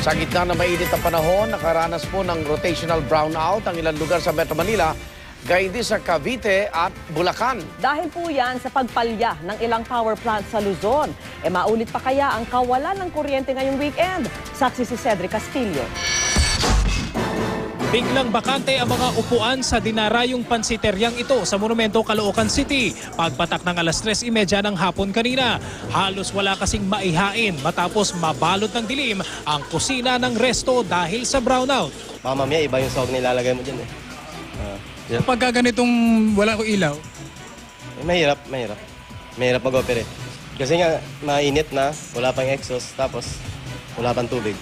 Sa gitna ng mainit na panahon, nakaranas po ng rotational brownout ang ilang lugar sa Metro Manila, gayon din sa Cavite at Bulacan. Dahil po yan sa pagpalya ng ilang power plant sa Luzon. Maulit pa kaya ang kawalan ng kuryente ngayong weekend? Saksi si Cedric Castillo. Biglang bakante ang mga upuan sa dinarayong pansiteryang ito sa Monumento, Caloocan City. Pagpatak ng alas 3:30 ng hapon kanina, halos wala kasing maihain matapos mabalot ng dilim ang kusina ng resto dahil sa brownout. Mamaya iba yung sahog na ilalagay mo dyan eh. Pagka ganitong wala ko ilaw? Mahirap. Mahirap mag-operate. Kasi nga mainit na, wala pang exhaust, tapos wala pang tubig.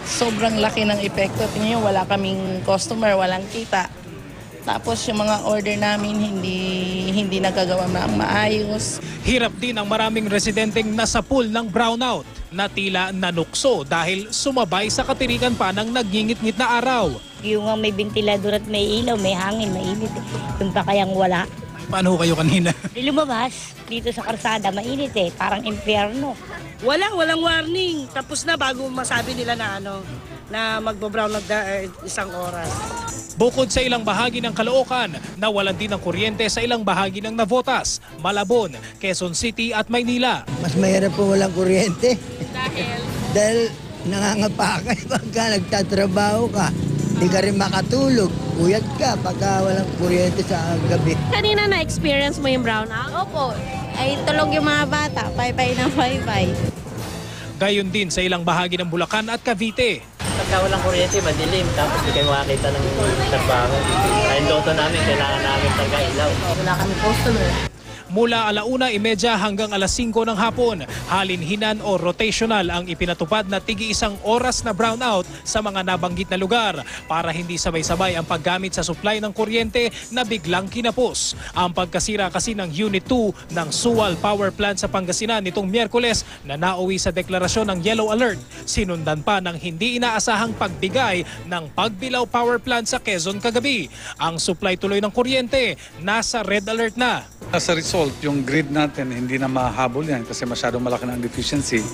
Sobrang laki ng epekto. Tingnan nyo, wala kaming customer, walang kita. Tapos yung mga order namin hindi nagagawa ng maayos. Hirap din ang maraming residenteng nasa pool ng brownout na tila nanukso dahil sumabay sa katirikan pa ng nagingit-ngit na araw. Yung may ventilador at may ilaw, may hangin, mainit. Yung pa kayang wala. Paano kayo kanina? Di lumabas dito sa karsada, mainit eh, parang impyerno. Walang warning. Tapos na bago masabi nila na magbo-brown na isang oras. Bukod sa ilang bahagi ng Caloocan, nawalan din ng kuryente sa ilang bahagi ng Navotas, Malabon, Quezon City at Maynila. Mas mahirap po walang kuryente. Dahil nangangapa ka pagka nagtatrabaho ka. Hindi ka rin makatulog. Uyad ka pagka walang kuryente sa gabi. Kanina na-experience mo yung brownout? Opo, ay tulog yung mga bata, pay-pay ng pay-pay. Gayon din sa ilang bahagi ng Bulacan at Cavite. Pagka walang kuryente, madilim, tapos di kayo makakita ng trabaho. Kaya yung loto namin, kailangan namin talaga ilaw. Wala kami customer. Mula 1:30 hanggang alas 5 ng hapon, halinhinan o rotational ang ipinatupad na tigi-isang oras na brownout sa mga nabanggit na lugar para hindi sabay-sabay ang paggamit sa supply ng kuryente na biglang kinapos. Ang pagkasira kasi ng Unit 2 ng Sual Power Plant sa Pangasinan nitong Miyerkules na nauwi sa deklarasyon ng Yellow Alert, sinundan pa ng hindi inaasahang pagbigay ng Pagbilao Power Plant sa Quezon kagabi. Ang supply tuloy ng kuryente nasa Red Alert na. As a result, yung grid natin hindi na mahabol yan kasi masyadong malaki na ang deficiency.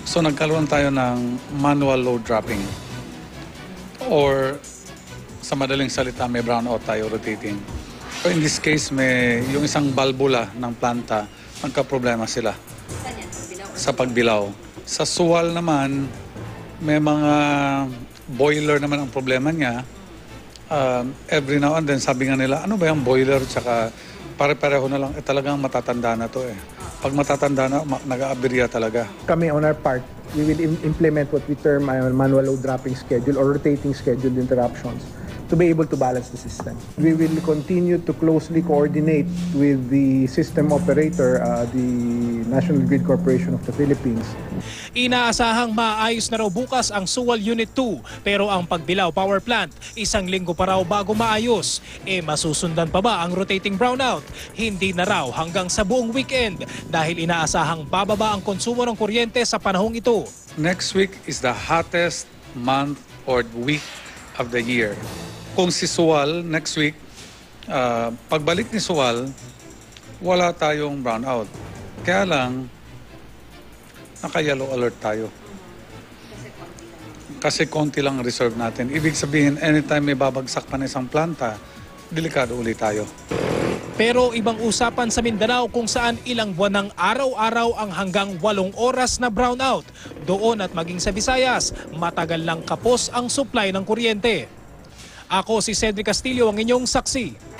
So nagkaroon tayo ng manual load dropping. Or sa madaling salita, may brownout tayo rotating. So in this case, yung isang balbula ng planta, nagka-problema sila sa pagbilaw. Sa Sual naman, may mga boiler naman ang problema niya. Every now and then, sabi nga nila, ano ba yung boiler tsaka pare-pareho na lang, talagang matatanda na to eh. Pag matatanda na, nag-aaberya talaga. Kami on our part, we will implement what we term manual load dropping schedule or rotating scheduled interruptions to be able to balance the system. We will continue to closely coordinate with the system operator, the National Grid Corporation of the Philippines. Inaasahang maayos na raw bukas ang Sual Unit 2 pero ang Pagbilao Power Plant, isang linggo pa raw bago maayos. Masusundan pa ba ang rotating brownout? Hindi na raw hanggang sa buong weekend dahil inaasahang bababa ang konsumo ng kuryente sa panahong ito. Next week is the hottest month or week of the year. Kung si Sual next week, pagbalik ni Sual, wala tayong brownout. Kaya lang, naka-yellow alert tayo. Kasi konti lang reserve natin. Ibig sabihin, anytime may babagsak pa na isang planta, delikado ulit tayo. Pero ibang usapan sa Mindanao kung saan ilang buwan ng araw-araw ang hanggang 8 oras na brownout. Doon at maging sa Visayas, matagal lang kapos ang supply ng kuryente. Ako si Cedric Castillo, ang inyong saksi.